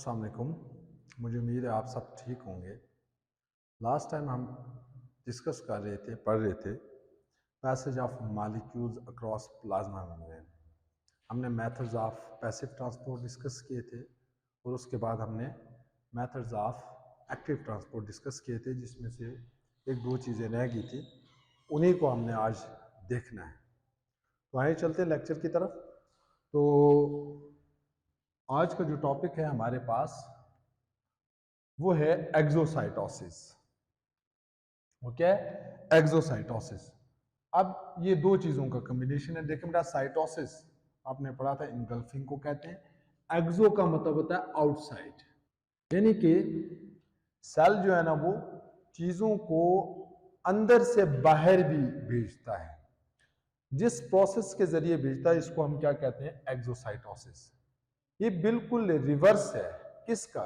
अस्सलाम वालेकुम। मुझे उम्मीद है आप सब ठीक होंगे। लास्ट टाइम हम डिस्कस कर रहे थे, पढ़ रहे थे passage of molecules across plasma membrane. हमने methods of passive transport discuss किए थे और उसके बाद हमने methods of active transport discuss किए थे, जिसमें से एक दो चीज़ें रह गई थी, उन्हीं को हमने आज देखना है। तो आइए चलते हैं लेक्चर की तरफ। तो आज का जो टॉपिक है हमारे पास वो है एक्सोसाइटोसिस। वो क्या है? एक्सोसाइटोसिस। अब ये दो चीजों का कॉम्बिनेशन है। देखिए बेटा, साइटोसिस आपने पढ़ा था, इनगल्फिंग को कहते हैं। एक्सो का मतलब होता है आउटसाइड, यानी कि सेल जो है ना वो चीजों को अंदर से बाहर भी भेजता है। जिस प्रोसेस के जरिए भेजता है इसको हम क्या कहते हैं? एक्सोसाइटोसिस। ये बिल्कुल रिवर्स है किसका?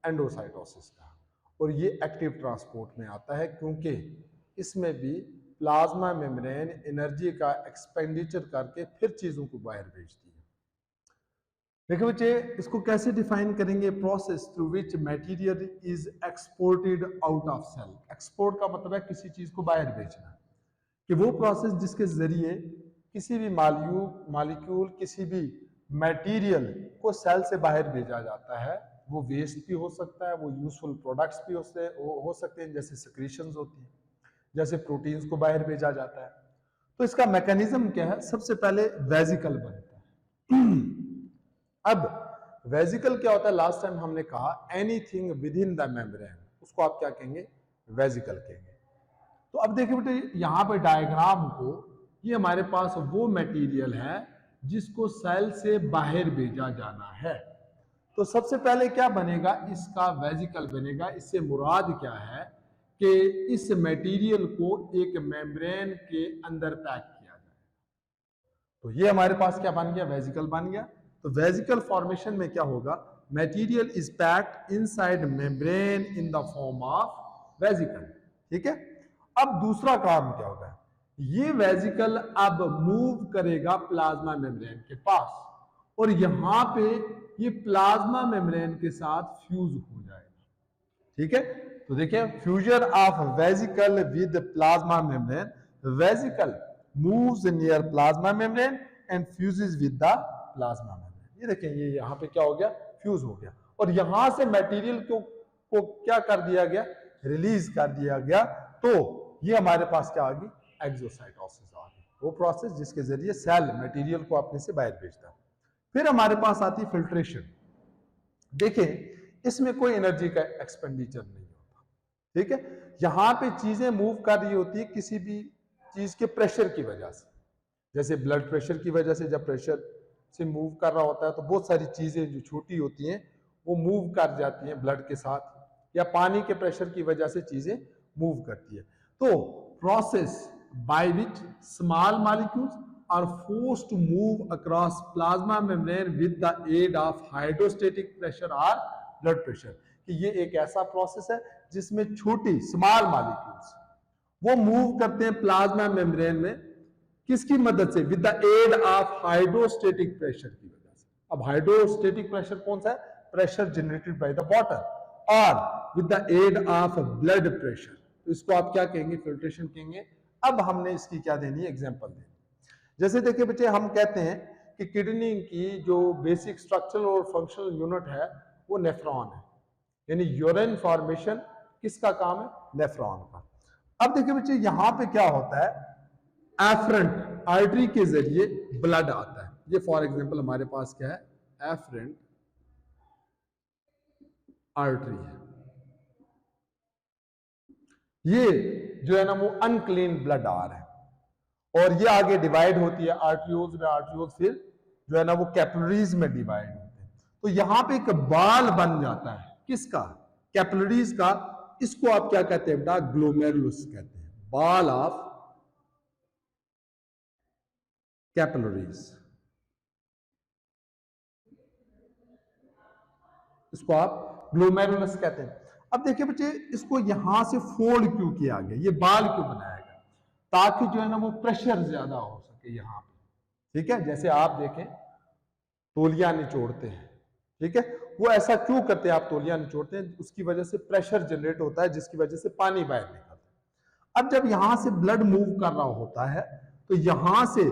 एंडोसाइटोसिस का। और ये एक्टिव ट्रांसपोर्ट में आता है, क्योंकि इसमें भी प्लाज्मा मेम्ब्रेन एनर्जी का एक्सपेंडिचर करके फिर चीजों को बाहर भेजती है। देखो बच्चे, इसको कैसे डिफाइन करेंगे? Process through which material is exported out of cell. Export का मतलब है किसी चीज को बाहर भेजना, कि वो प्रोसेस जिसके जरिए किसी भी मॉलिक्यूल किसी भी मटेरियल को सेल से बाहर भेजा जाता है। वो वेस्ट भी हो सकता है, वो यूजफुल प्रोडक्ट्स भी हो सकते हैं, जैसे सिक्रीशंस होती हैं, जैसे प्रोटीन्स को बाहर भेजा जाता है। तो इसका मैकेनिज्म क्या है? सबसे पहले वेजिकल बनता है। अब वेजिकल क्या होता है? लास्ट टाइम हमने कहा anything with in the membrane, उसको आप क्या कहेंगे? वेजिकल कहेंगे। तो अब देखिए बेटे, यहाँ पे डायग्राम को, ये हमारे पास वो मटेरियल है जिसको सेल से बाहर भेजा जाना है। तो सबसे पहले क्या बनेगा? इसका वेजिकल बनेगा। इससे मुराद क्या है कि इस मटेरियल को एक मेम्ब्रेन के अंदर पैक किया जाए। तो ये हमारे पास क्या बन गया? वेजिकल बन गया। तो वेजिकल फॉर्मेशन में क्या होगा? Material is packed inside membrane in the form of vesicle. ठीक है। अब दूसरा काम क्या होगा? ये वेजिकल अब मूव करेगा प्लाज्मा मेम्ब्रेन के पास, और यहां पे ये प्लाज्मा मेम्ब्रेन के साथ फ्यूज हो जाएगा। ठीक है। तो देखिए, fusion of vesicle with plasma membrane. Vesicle moves near plasma membrane and fuses with the plasma membrane. ये देखें, ये यहां पे क्या हो गया? फ्यूज हो गया। और यहां से मटेरियल को क्या कर दिया गया? रिलीज कर दिया गया। तो ये हमारे पास क्या आ गई? एक्सोसाइटोसिस आ गई, वो प्रोसेस जिसके जरिए सेल मटेरियल को अपने से बाहर भेजता है। फिर हमारे पास आती है फिल्ट्रेशन। देखिए, इसमें कोई एनर्जी का एक्सपेंडिचर नहीं होता। ठीक है। यहां पे चीजें मूव कर रही होती है किसी भी चीज के प्रेशर की वजह से, जैसे ब्लड प्रेशर की वजह से। जब प्रेशर से मूव कर रहा होता है तो बहुत सारी चीजें जो छोटी होती हैं वो मूव कर जाती हैं ब्लड के साथ, या पानी के प्रेशर की वजह से चीजें मूव करती है। तो process by which small molecules are forced to move across plasma membrane with the aid of hydrostatic pressure और ब्लड प्रेशर। कि ये एक ऐसा प्रोसेस है जिसमें छोटी स्मॉल मॉलिक्यूल्स वो मूव करते हैं प्लाज्मा मेम्ब्रेन में, किसकी मदद से? With the aid of hydrostatic pressure की वजह से। अब हाइड्रोस्टेटिक प्रेशर कौन सा है? Pressure generated by the water, और with the aid of blood pressure. तो इसको आप क्या कहेंगे? फिल्ट्रेशन कहेंगे। अब हमने इसकी क्या देनी है? एग्जांपल देनी। जैसे देखिए बच्चे, हम कहते हैं कि किडनी की जो बेसिक स्ट्रक्चरल और फंक्शनल यूनिट है वो नेफ्रॉन है, यानी यूरिन फॉर्मेशन किसका काम है? नेफ्रॉन का। अब देखिए बच्चे, यहां पे क्या होता है? एफरेंट आर्टरी के जरिए ब्लड आता है। ये फॉर एग्जांपल हमारे पास क्या है? एफरेंट आर्टरी है। ये जो है ना वो अनक्लीन ब्लड आ रहा है, और ये आगे डिवाइड होती है आर्टरियोल्स में। आर्टरियोल्स फिर जो है ना वो कैपिलरीज में डिवाइड होते हैं। तो यहां पे एक बाल बन जाता है, किसका? कैपिलरीज का। इसको आप क्या कहते हैं बेटा? ग्लोमेरुलस कहते हैं, बाल ऑफ कैपिलरीज। इसको आप ग्लोमेरुलस कहते हैं। अब देखिए बच्चे, इसको यहां से फोल्ड क्यों किया गया? ये बाल क्यों बनाया गया? ताकि जो है ना वो प्रेशर ज्यादा हो सके यहां पे। ठीक है। जैसे आप देखें, तौलिया निचोड़ते हैं, ठीक है, वो ऐसा क्यों करते हैं, आप तौलिया निचोड़ते हैं, उसकी वजह से प्रेशर जनरेट होता है जिसकी वजह से पानी बाहर निकलता है। अब जब यहां से ब्लड मूव कर रहा होता है तो यहां से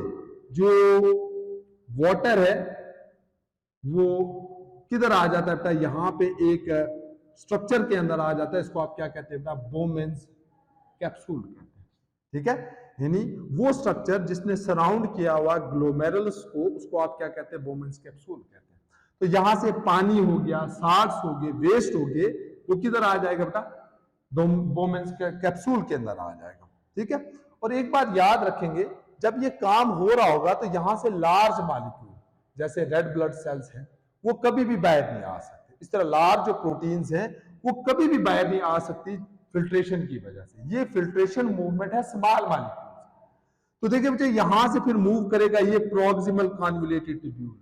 जो वाटर है वो किधर आ जाता है बेटा, यहां पे एक स्ट्रक्चर के अंदर आ जाता है, इसको आप क्या कहते हैं बेटा, बोमेंस कैप्सूल कहते हैं। ठीक है, यानी वो स्ट्रक्चर जिसने सराउंड किया हुआ ग्लोमेरुलस को, उसको आप क्या कहते हैं, बोमेंस कैप्सूल कहते हैं। तो यहां से पानी हो गया, साल्ट्स हो गए, वेस्ट हो गए, वो किधर आ जाएगा बेटा, बोमेंस कैप्सूल के अंदर आ जाएगा। ठीक है, और एक बात याद रखेंगे, जब ये काम हो रहा होगा तो यहां से लार्ज मॉलिक्यूल जैसे रेड ब्लड सेल्स हैं वो कभी भी बाहर नहीं आ सकते। इस तरह लार्ज जो प्रोटीन्स हैं वो कभी भी बाहर नहीं आ सकती फिल्ट्रेशन की वजह से। ये फिल्ट्रेशन मूवमेंट है स्मॉल मॉलिक्यूल्स। तो देखिए बच्चे, यहां से फिर मूव करेगा ये प्रॉक्सिमल कन्वोल्यूटेड ट्यूब्यूल।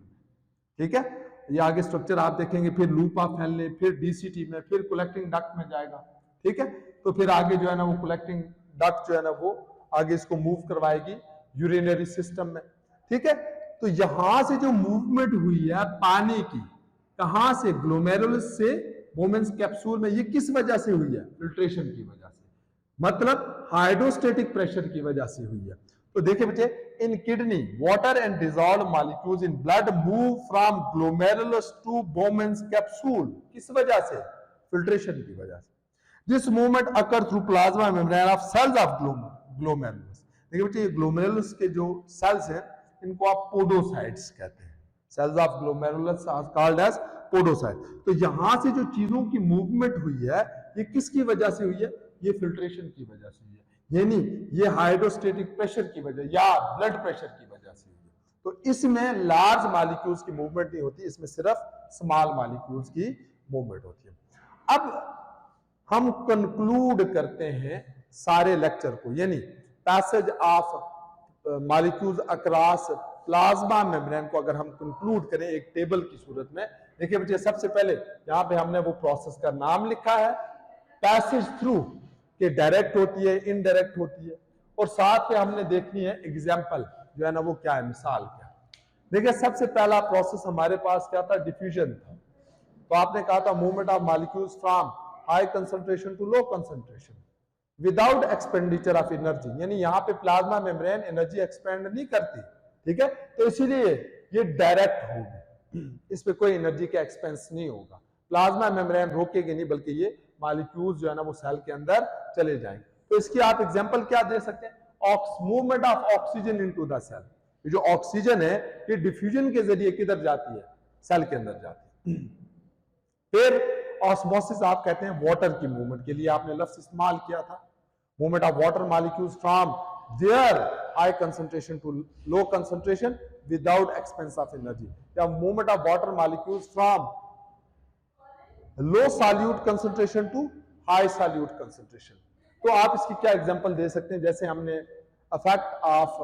ठीक है, ये आगे स्ट्रक्चर आप देखेंगे, फिर लूप ऑफ हेनले, फिर डीसीटी में, फिर कलेक्टिंग डक्ट में जाएगा। ठीक है, तो फिर आगे जो है ना वो कलेक्टिंग डक्ट जो है ना वो आगे इसको मूव करवाएगी यूरिनरी सिस्टम में। ठीक है, तो यहां से जो मूवमेंट हुई है पानी की, कहां से, ग्लोमेरुलस से बोमेंस कैप्सूल में, ये किस वजह से हुई है, फिल्ट्रेशन की वजह से, मतलब हाइड्रोस्टेटिक प्रेशर की वजह से हुई है। तो देखिए बच्चे, in kidney water and dissolved molecules in blood move from glomerulus to Bowman's capsule, किस वजह से, फिल्ट्रेशन की वजह से। This movement occur through plasma membrane of cells of glomerulus. देखिए बच्चे, ग्लोमेरुलस के जो सेल्स हैं इनको आप पोडोसाइट्स कहते हैं। Cells of glomerulus are called as podocyte. तो यहां से जो चीजों की मूवमेंट हुई है ये किसकी वजह से हुई है, ये फिल्ट्रेशन की वजह से हुई है, यानी ये हाइड्रोस्टेटिक प्रेशर की वजह या ब्लड प्रेशर की वजह से हुई है। तो इसमें लार्ज मॉलिक्यूल्स की मूवमेंट नहीं होती, इसमें सिर्फ स्मॉल मॉलिक्यूल्स की मूवमेंट होती है। अब हम कंक्लूड करते हैं सारे लेक्चर को, यानी passage of molecules across plasma membrane को अगर हम कंक्लूड करें एक टेबल की सूरत में। देखिए बच्चे, सबसे पहले यहां पे हमने वो प्रोसेस का नाम लिखा है, पैसेज थ्रू के डायरेक्ट होती है, इनडायरेक्ट होती है, और साथ में हमने देखनी है एग्जाम्पल जो है ना वो क्या है, मिसाल क्या है। देखिए, सबसे पहला प्रोसेस हमारे पास क्या था, डिफ्यूजन था। तो आपने कहा था movement of molecules from high concentration to low concentration without expenditure of energy, यानी यहां पे प्लाज्मा मेम्ब्रेन एनर्जी एक्सपेंड नहीं करती। ठीक है, तो इसीलिए ये डायरेक्ट होगी, इस पे कोई एनर्जी का एक्सपेंस नहीं होगा, प्लाज्मा मेम्ब्रेन रोकेगी नहीं, बल्कि ये मॉलिक्यूल्स जो है ना वो सेल के अंदर चले जाएंगे। तो इसकी आप एग्जांपल क्या दे सकते हैं, movement of oxygen into the cell. ये जो ऑक्सीजन है ये डिफ्यूजन के जरिए किधर जाती है, सेल के अंदर जाती है। फिर ऑस्मोसिस आप कहते हैं वाटर की मूवमेंट के लिए आपने लफ्ज इस्तेमाल किया था, movement of water molecules from their high concentration to low concentration without expense of energy, या movement of water molecules from low solute concentration to high solute concentration. तो आप इसकी क्या एग्जांपल दे सकते हैं, जैसे हमने effect of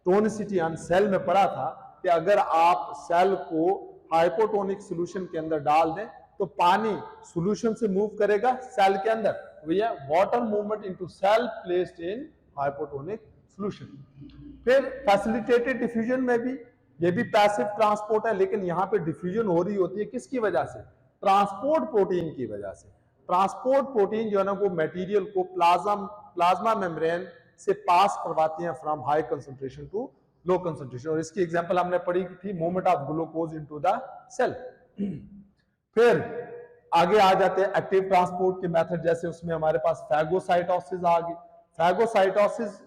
tonicity on sale में पढ़ा था कि अगर आप सेल को हाइपोटोनिक सॉल्यूशन के अंदर डाल दें तो पानी सॉल्यूशन से मूव करेगा सेल के अंदर, भैया water movement into cell placed in hypotonic solution. फिर फैसिलिटेटेड डिफ्यूजन में भी ये भी पैसिव ट्रांसपोर्ट है, लेकिन यहां पे डिफ्यूजन हो रही होती है किसकी वजह से, ट्रांसपोर्ट प्रोटीन की वजह से। ट्रांसपोर्ट प्रोटीन जो है ना वो मटेरियल को प्लाज्मा मेम्ब्रेन से पास करवाती है from high concentration to low concentration, और इसकी एग्जांपल हमने पढ़ी थी, movement of glucose into the cell. फिर आगे आ जाते हैं एक्टिव ट्रांसपोर्ट के मेथड, जैसे उसमें हमारे पास फैगोसाइटोसिस आ गई। फैगोसाइटोसिस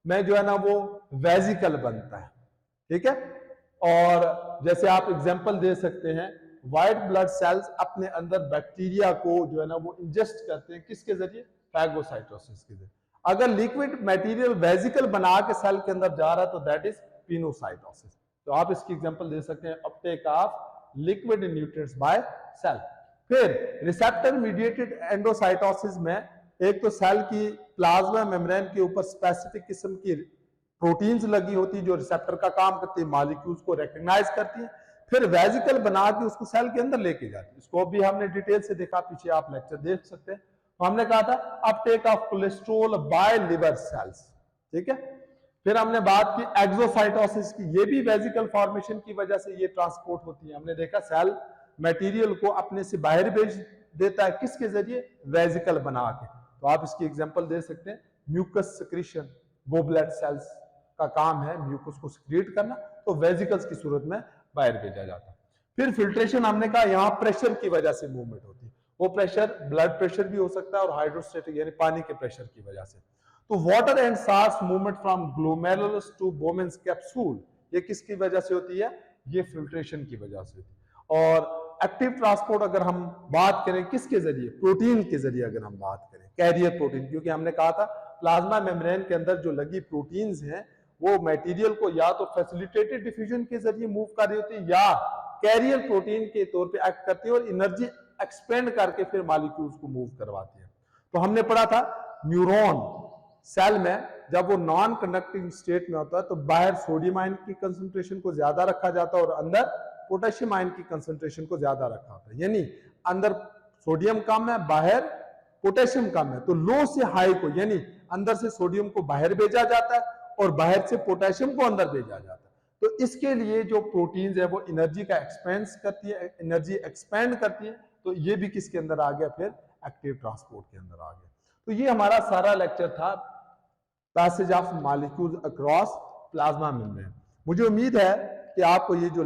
में जो है ना वो वेजिकल बनता है। ठीक है, और जैसे आप एग्जांपल दे सकते हैं, व्हाइट ब्लड सेल्स अपने अंदर बैक्टीरिया को जो है ना वो इंजेस्ट करते हैं, किसके जरिए, फैगोसाइटोसिस के जरिए। अगर लिक्विड मटेरियल वेजिकल बना के सेल के अंदर जा रहा है तो दैट इज पिनोसाइटोसिस। तो आप इसकी एग्जांपल दे सकते हैं, uptake of liquid nutrients by cell. फिर रिसेप्टर मीडिएटेड एंडोसाइटोसिस में एक तो सेल की प्लाज्मा मेम्ब्रेन के ऊपर स्पेसिफिक किस्म की प्रोटीन्स लगी होती है जो रिसेप्टर का काम करती है, मॉलिक्यूल्स को रिकॉग्नाइज करती है, फिर वेजिकल बना के उसको सेल के अंदर लेके जाती है। इसको भी हमने डिटेल से देखा, पीछे आप लेक्चर देख सकते हैं। हमने कहा था Uptake of cholesterol bye liver cells. ठीक है, फिर हमने बात की एक्सोसाइटोसिस की, ये भी वेजिकल फॉर्मेशन की वजह से ये ट्रांसपोर्ट होती है। हमने देखा सेल मटेरियल को अपने से बाहर भेज देता है, किसके जरिए? वेजिकल बना के। तो आप इसकी एग्जांपल दे सकते हैं, म्यूकस सिक्रीशन, गोबलेट सेल्स का काम है म्यूकस को सिक्रीट करना, तो वेजिकल्स की सूरत में बाहर भेजा जाता है। फिर फिल्ट्रेशन, हमने कहा यहाँ प्रेशर की वजह से मूवमेंट होती है, वो प्रेशर ब्लड प्रेशर भी हो सकता है और हाइड्रोस्टेटिक यानी पानी के प्रेशर की वजह से। तो water and salts movement from glomerulus to Bowman's capsule, ये किसकी वजह से होती है? ये फिल्ट्रेशन की वजह से होती है। और एक्टिव ट्रांसपोर्ट अगर हम बात करें किसके जरिए? प्रोटीन के जरिए अगर हम बात करें, कैरियर प्रोटीन, क्योंकि हमने कहा था प्लाज्मा मेम्ब्रेन के अंदर जो लगी प्रोटीन्स हैं वो मटेरियल को या तो फैसिलिटेटेड डिफ्यूजन के जरिए मूव कर रही होती है या कैरियर प्रोटीन के तौर पे एक्ट करती है और एनर्जी एक्सपेंड करके फिर मॉलिक्यूल्स को मूव करवाती है। तो हमने पढ़ा था न्यूरॉन सेल में जब वो नॉन कंडक्टिंग स्टेट में होता है तो बाहर सोडियम आयन की कंसंट्रेशन को ज्यादा रखा जाता है और अंदर पोटेशियम आयन की कंसंट्रेशन को ज्यादा रखा होता है, यानी अंदर सोडियम कम है, बाहर पोटेशियम कम है। तो लो से हाई को, यानी अंदर से सोडियम को बाहर भेजा जाता है और बाहर से पोटेशियम को अंदर भेजा जाता है। तो इसके लिए जो प्रोटीन्स है वो एनर्जी का एक्सपेंस करती है, एनर्जी एक्सपेंड करती है। तो ये भी किसके अंदर आ गया? फिर एक्टिव ट्रांसपोर्ट के अंदर आ गया। तो ये हमारा सारा लेक्चर था passage of molecules across plasma membrane. मुझे उम्मीद है कि आपको ये जो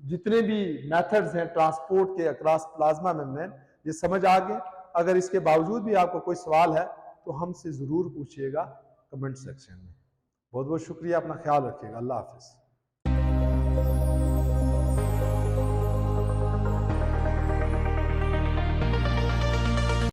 जितने भी मेथड्स हैं ट्रांसपोर्ट के अक्रॉस प्लाज्मा मेम्ब्रेन ये समझ आ गए। अगर इसके बावजूद भी आपको कोई सवाल है तो हमसे जरूर पूछिएगा कमेंट सेक्शन में। बहुत बहुत शुक्रिया, अपना ख्याल रखिएगा। अल्लाह हाफिज।